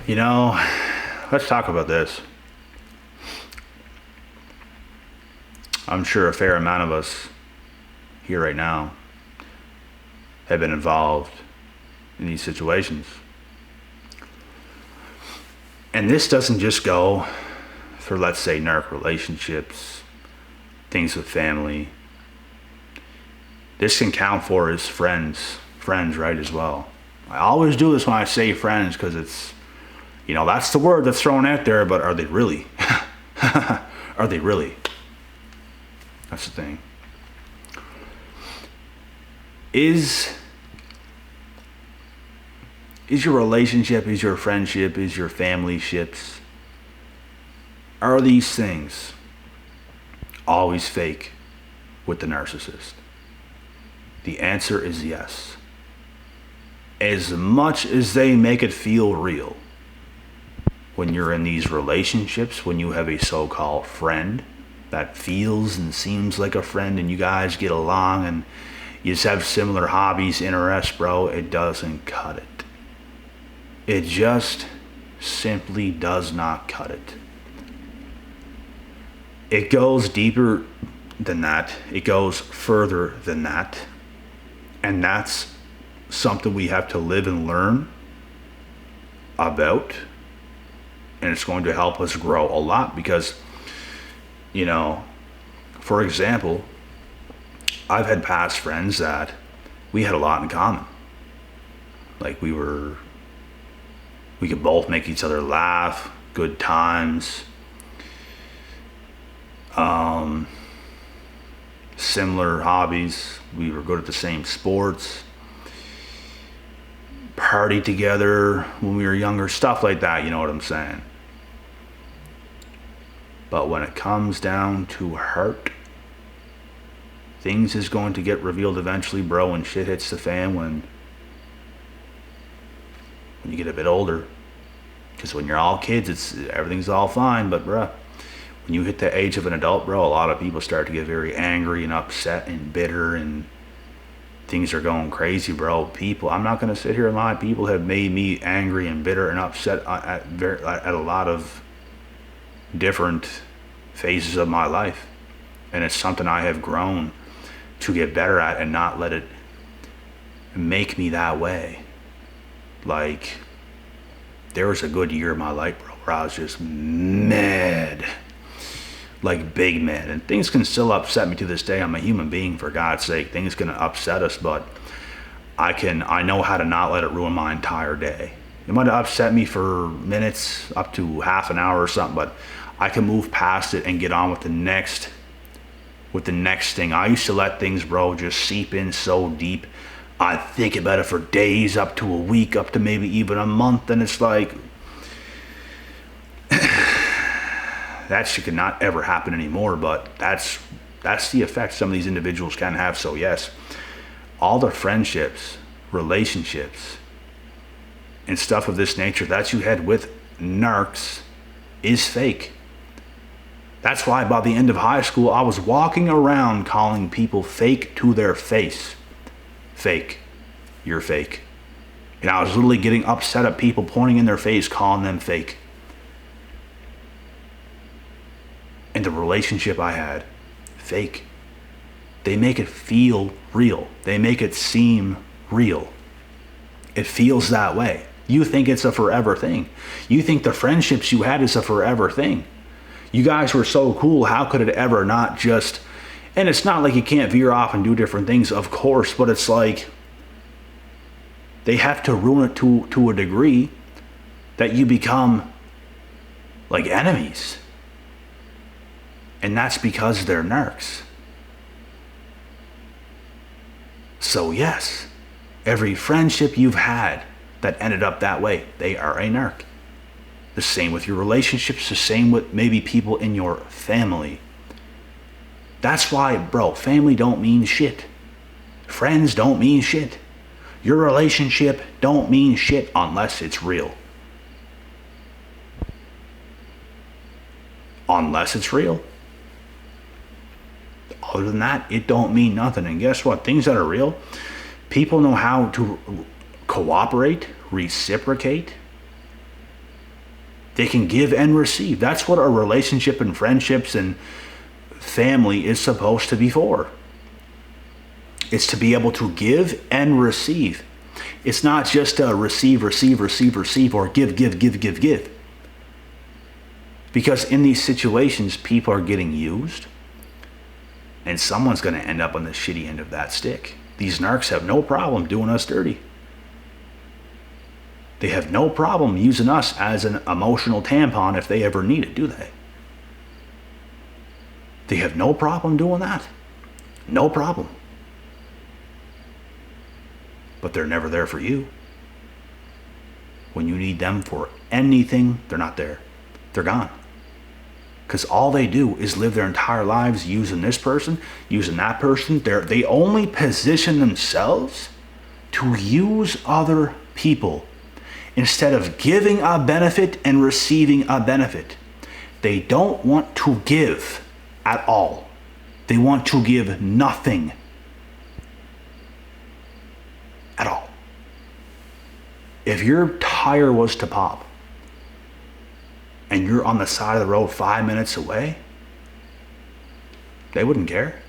You know, let's talk about this. I'm sure a fair amount of us here right now have been involved in these situations. And this doesn't just go for, let's say, narc relationships, things with family. This can count for as friends, right, as well. I always do this when I say friends because it's, that's the word that's thrown out there, but are they really? Are they really? That's the thing. Is your relationship, is your friendship, is your family ships, are these things always fake with the narcissist? The answer is yes. As much as they make it feel real, when you're in these relationships, when you have a so-called friend that feels and seems like a friend and you guys get along and you just have similar hobbies, interests, bro, it doesn't cut it. It just simply does not cut it. It goes deeper than that. It goes further than that. And that's something we have to live and learn about. And it's going to help us grow a lot because, for example, I've had past friends that we had a lot in common. Like we could both make each other laugh, good times, similar hobbies. We were good at the same sports, party together when we were younger, stuff like that, you know what I'm saying? But when it comes down to hurt, things is going to get revealed eventually, bro, and shit hits the fan when you get a bit older. Because when you're all kids, everything's all fine, but bro, when you hit the age of an adult, bro, a lot of people start to get very angry and upset and bitter and things are going crazy, bro. I'm not going to sit here and lie. People have made me angry and bitter and upset at a lot of different phases of my life. And it's something I have grown to get better at and not let it make me that way. Like, there was a good year of my life, bro, where I was just mad. Like big mad. And things can still upset me to this day. I'm a human being, for God's sake. Things can upset us, but I know how to not let it ruin my entire day. It might have upset me for minutes, up to half an hour or something, but I can move past it and get on with the next thing. I used to let things, bro, just seep in so deep. I think about it for days, up to a week, up to maybe even a month, and it's like that shit cannot ever happen anymore. But that's the effect some of these individuals can have. So yes, all the friendships, relationships, and stuff of this nature that you had with narcs is fake. That's why by the end of high school, I was walking around calling people fake to their face. Fake. You're fake. And I was literally getting upset at people pointing in their face, calling them fake. And the relationship I had, fake. They make it feel real. They make it seem real. It feels that way. You think it's a forever thing. You think the friendships you had is a forever thing. You guys were so cool, how could it ever not just... And it's not like you can't veer off and do different things, of course, but it's like they have to ruin it to a degree that you become like enemies. And that's because they're narcs. So yes, every friendship you've had that ended up that way, they are a narc. The same with your relationships, the same with maybe people in your family. That's why, bro, family don't mean shit. Friends don't mean shit. Your relationship don't mean shit unless it's real. Unless it's real. Other than that, it don't mean nothing. And guess what? Things that are real, people know how to cooperate, reciprocate, They can give and receive. That's what a relationship and friendships and family is supposed to be for. It's to be able to give and receive. It's not just a receive, receive, receive, receive, or give, give, give, give, give. Because in these situations, people are getting used, and someone's going to end up on the shitty end of that stick. These narcs have no problem doing us dirty. They have no problem using us as an emotional tampon if they ever need it, do they? They have no problem doing that. No problem. But they're never there for you. When you need them for anything, they're not there. They're gone. Because all they do is live their entire lives using this person, using that person. They only position themselves to use other people instead of giving a benefit and receiving a benefit. They don't want to give at all. They want to give nothing at all. If your tire was to pop and you're on the side of the road 5 minutes away, they wouldn't care.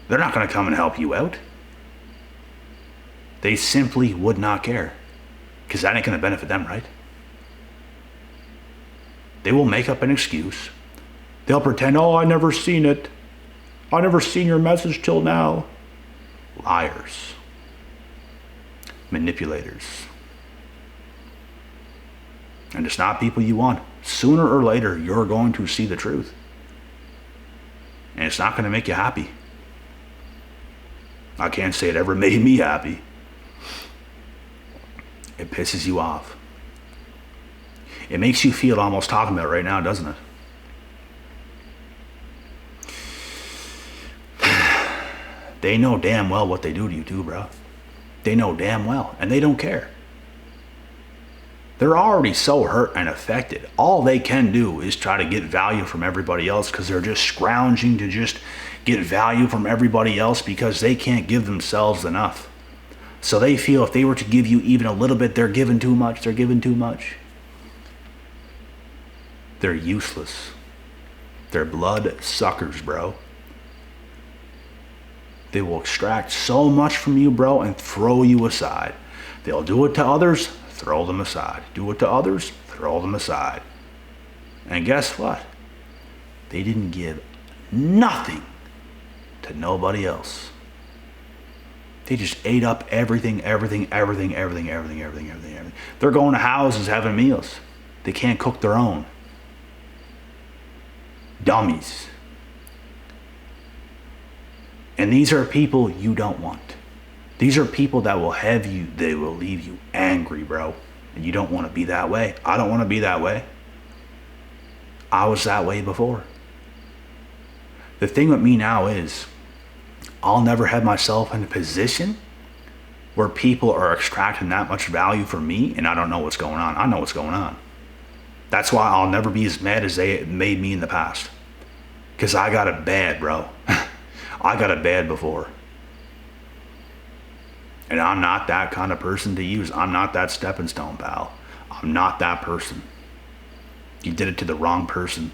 They're not going to come and help you out. They simply would not care, because that ain't going to benefit them, right? They will make up an excuse. They'll pretend, oh, I never seen it. I never seen your message till now. Liars. Manipulators. And it's not people you want. Sooner or later, you're going to see the truth. And it's not going to make you happy. I can't say it ever made me happy. It pisses you off. It makes you feel almost talking about it right now, doesn't it? They know damn well what they do to you too, bro. They know damn well, and they don't care. They're already so hurt and affected. All they can do is try to get value from everybody else, because they're just scrounging to just get value from everybody else because they can't give themselves enough. So they feel if they were to give you even a little bit, they're giving too much, they're giving too much. They're useless. They're blood suckers, bro. They will extract so much from you, bro, and throw you aside. They'll do it to others, throw them aside. Do it to others, throw them aside. And guess what? They didn't give nothing to nobody else. They just ate up everything. They're going to houses having meals. They can't cook their own. Dummies. And these are people you don't want. These are people that will have you, they will leave you angry, bro. And you don't want to be that way. I don't want to be that way. I was that way before. The thing with me now is, I'll never have myself in a position where people are extracting that much value from me and I don't know what's going on. I know what's going on. That's why I'll never be as mad as they made me in the past. Because I got it bad, bro. I got it bad before. And I'm not that kind of person to use. I'm not that stepping stone, pal. I'm not that person. You did it to the wrong person.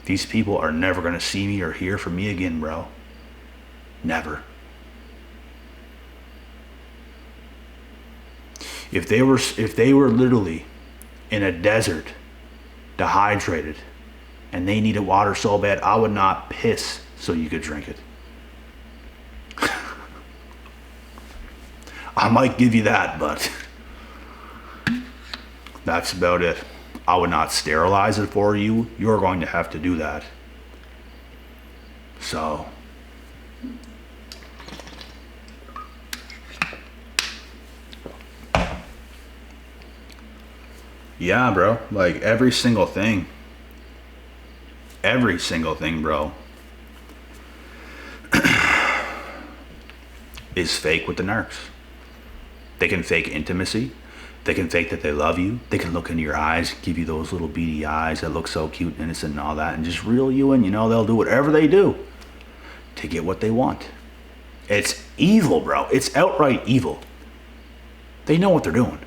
These people are never going to see me or hear from me again, bro. Never. If they were literally in a desert, dehydrated, and they needed water so bad, I would not piss so you could drink it. I might give you that, but that's about it. I would not sterilize it for you. You're going to have to do that. So, yeah, bro. Like every single thing, bro, is fake with the narcs. They can fake intimacy. They can fake that they love you. They can look into your eyes, give you those little beady eyes that look so cute and innocent and all that, and just reel you in. You know, they'll do whatever they do to get what they want. It's evil, bro. It's outright evil. They know what they're doing.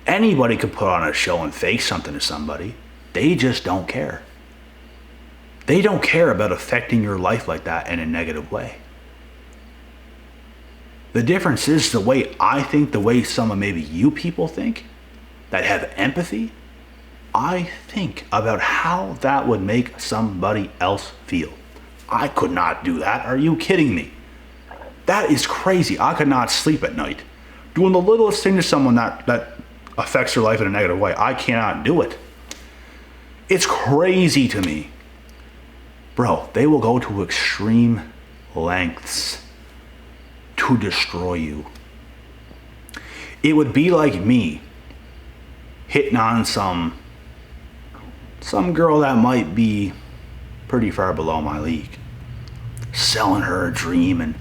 Anybody could put on a show and fake something to somebody. They just don't care. They don't care about affecting your life like that in a negative way. The difference is the way I think, the way some of maybe you people think that have empathy. I think about how that would make somebody else feel. I could not do that. Are you kidding me? That is crazy. I could not sleep at night. Doing the littlest thing to someone that affects their life in a negative way. I cannot do it. It's crazy to me. Bro, they will go to extreme lengths to destroy you. It would be like me hitting on some girl that might be pretty far below my league. Selling her a dream and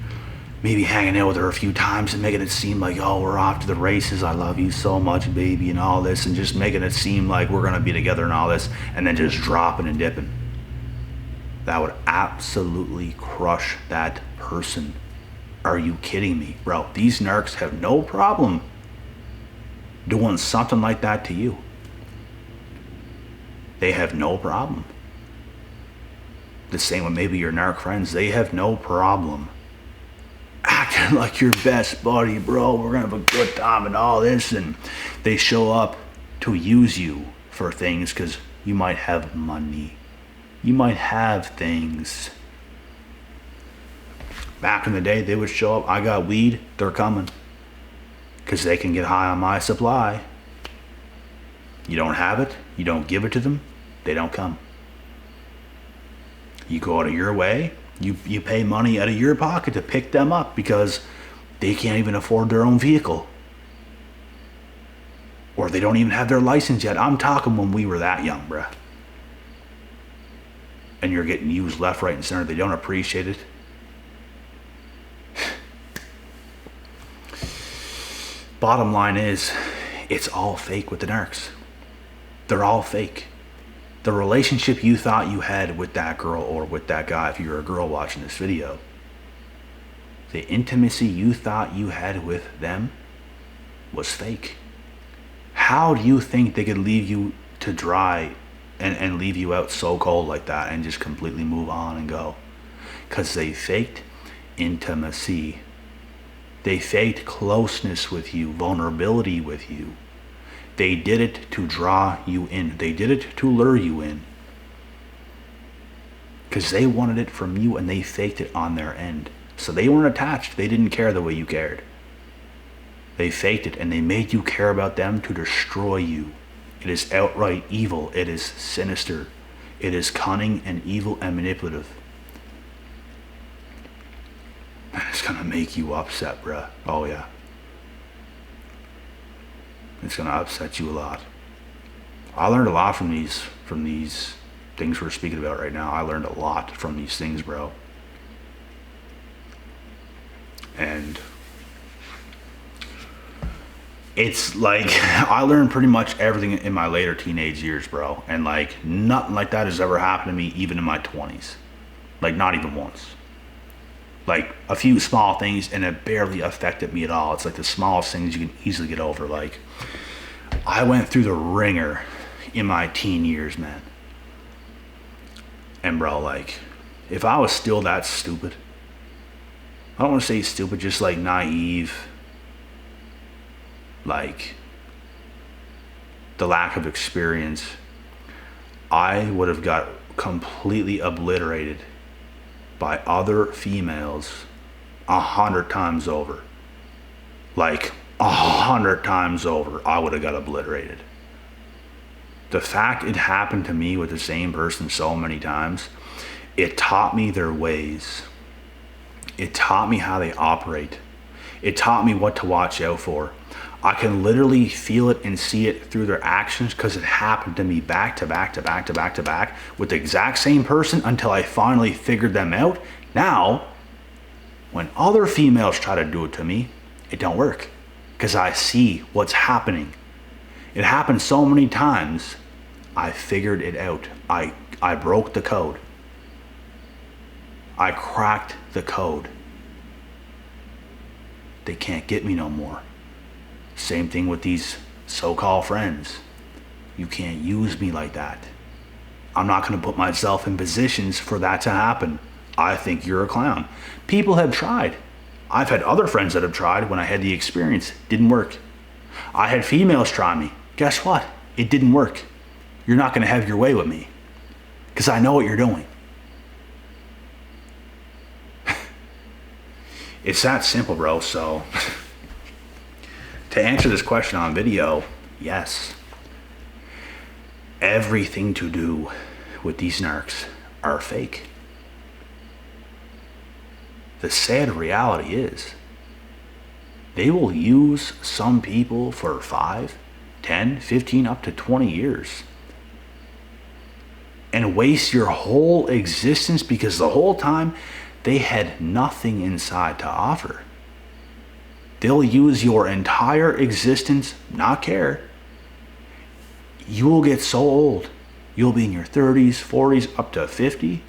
maybe hanging out with her a few times and making it seem like, oh, we're off to the races. I love you so much, baby, and all this. And just making it seem like we're going to be together and all this. And then just dropping and dipping. That would absolutely crush that person. Are you kidding me? Bro, these narcs have no problem doing something like that to you. They have no problem. The same with maybe your narc friends. They have no problem acting like your best buddy, bro. We're gonna have a good time and all this. And they show up to use you for things because you might have money. You might have things. Back in the day, they would show up. I got weed. They're coming. Because they can get high on my supply. You don't have it. You don't give it to them. They don't come. You go out of your way. You pay money out of your pocket to pick them up because they can't even afford their own vehicle. Or they don't even have their license yet. I'm talking when we were that young, bruh. And you're getting used left, right, and center. They don't appreciate it. Bottom line is, it's all fake with the narcs. They're all fake. The relationship you thought you had with that girl or with that guy, if you're a girl watching this video, the intimacy you thought you had with them was fake. How do you think they could leave you to dry and leave you out so cold like that and just completely move on and go? Because they faked intimacy. They faked closeness with you, vulnerability with you. They did it to draw you in. They did it to lure you in. Because they wanted it from you and they faked it on their end. So they weren't attached. They didn't care the way you cared. They faked it and they made you care about them to destroy you. It is outright evil. It is sinister. It is cunning and evil and manipulative. And it's gonna make you upset, bruh. Oh yeah. It's gonna upset you a lot. I learned a lot from these things we're speaking about right now. I learned a lot from these things, bro. And it's like, I learned pretty much everything in my later teenage years, bro. And like, nothing like that has ever happened to me even in my 20s. Like, not even once. Like, a few small things, and it barely affected me at all. It's like the smallest things you can easily get over. Like, I went through the ringer in my teen years, man. And bro, like, if I was still that stupid, I don't want to say stupid, just like naive, like the lack of experience, I would have got completely obliterated by other females 100 times over. Like 100 times over, I would have got obliterated. The fact it happened to me with the same person so many times, it taught me their ways. It taught me how they operate. It taught me what to watch out for. I can literally feel it and see it through their actions because it happened to me back to back to back to back to back with the exact same person until I finally figured them out. Now, when other females try to do it to me, it don't work because I see what's happening. It happened so many times, I figured it out. I broke the code. I cracked the code. They can't get me no more. Same thing with these so-called friends. You can't use me like that. I'm not going to put myself in positions for that to happen. I think you're a clown. People have tried. I've had other friends that have tried when I had the experience. Didn't work. I had females try me. Guess what? It didn't work. You're not going to have your way with me because I know what you're doing. It's that simple, bro. So to answer this question on video, yes. Everything to do with these narcs are fake. The sad reality is they will use some people for 5, 10, 15, up to 20 years and waste your whole existence because the whole time they had nothing inside to offer. They'll use your entire existence, not care. You will get so old. You'll be in your 30s, 40s, up to 50.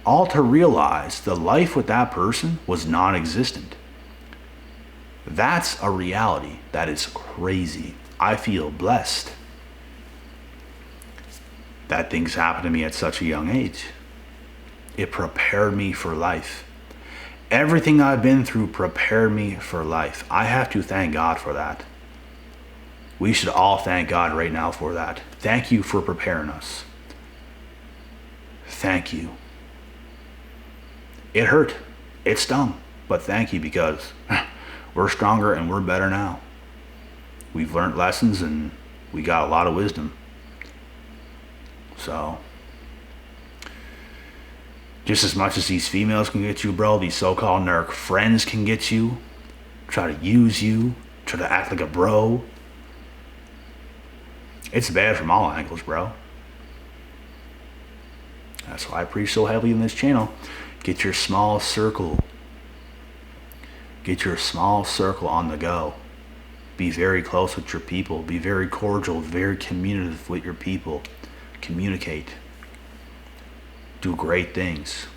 All to realize the life with that person was non-existent. That's a reality that is crazy. I feel blessed that things happened to me at such a young age. It prepared me for life. Everything I've been through prepared me for life. I have to thank God for that. We should all thank God right now for that. Thank you for preparing us. Thank you. It hurt. It stung. But thank you because we're stronger and we're better now. We've learned lessons and we got a lot of wisdom. So, just as much as these females can get you, bro, these so-called narc friends can get you, try to use you, try to act like a bro. It's bad from all angles, bro. That's why I preach so heavily in this channel. Get your small circle. Get your small circle on the go. Be very close with your people. Be very cordial, very communicative with your people. Communicate. Do great things.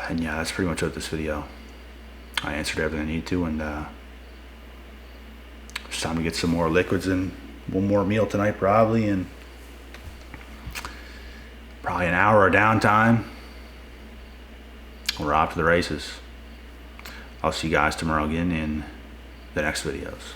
And yeah, that's pretty much it with this video. I answered everything I need to, and it's time to get some more liquids and one more meal tonight probably, and probably an hour of downtime. We're off to the races. I'll see you guys tomorrow again in the next videos.